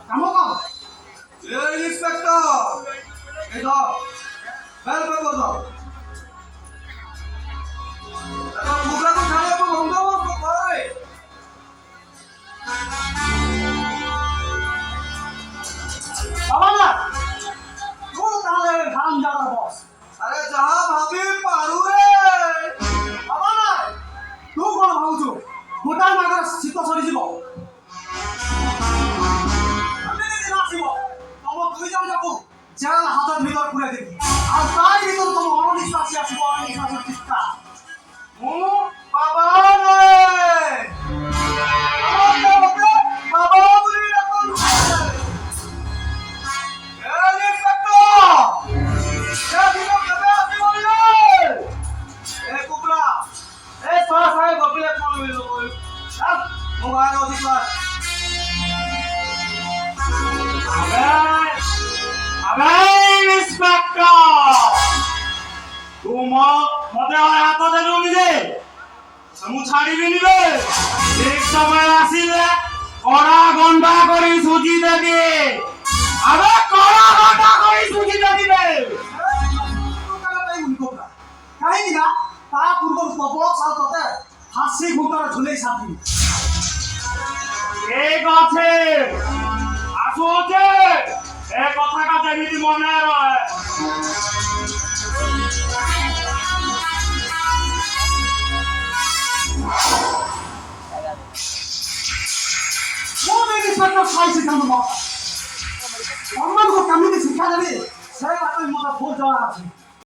কাম কাম inspector এই ধর বের করে দাও এটা মুগলা তো খালে তো বন্ধ করে বাবা না তো তাহলে ধান যাওয়ার বস আরে যাহা ভাবি পারু রে বাবা না তু কোন ভাবুଛୁ গোটা মাগর শীত সরিଯିବ আমি যদি না আসিব তম দুই জন যাবো জেল হাতের ভিতর পুরে দেবি আর তাই ভিতর তম অনিশ্বাসী আসিব অনিশ্বাসের চিৎকার ମୁଁ ବାବା ରେ ବାବା ବୋଲି ଡାକନ୍ତୁ ଏ ଇନ୍ସପେକ୍ଟର ଏ ଦିନ କେବେ ଆସିବ ରେ ଏ କୁକୁଡ଼ା ଏ ତୋ ସାଙ୍ଗେ ଗପିଲେ କଣ ମିଳିବ କହିଲୁ ମୋ ଗାଁରେ ଅଧିକ अबे इंस्पेक्टर तुम मते हाथ दे जोनी दे समु छाड़ी भी नहीं बे एक समय आसीले कड़ा गंडा करी सुजी देबी अबे कड़ा गंडा करी सुजी देबी बे କାହିଁକି ନା ତା ପୂର୍ବରୁ ପ୍ରବଳ ସାଲ ତତେ ଫାଶୀ ଘୁଣ୍ଟରେ ଝୁଲେଇ ସାରିଥିଲି एक আছে আসোছে এ কথাটা যেমিতি মনে রহে ମୁଁ ବି ଇନ୍ସପେକ୍ଟର ସାଇ ସିଦ୍ଧାନ୍ତ ମହାପାତ୍ର ସମ୍ମାନକୁ କେମିତି ଶିକ୍ଷା ଦେବି ସେ ବାଟରେ ମୋତେ ବହୁତ ଜଣା ଅଛି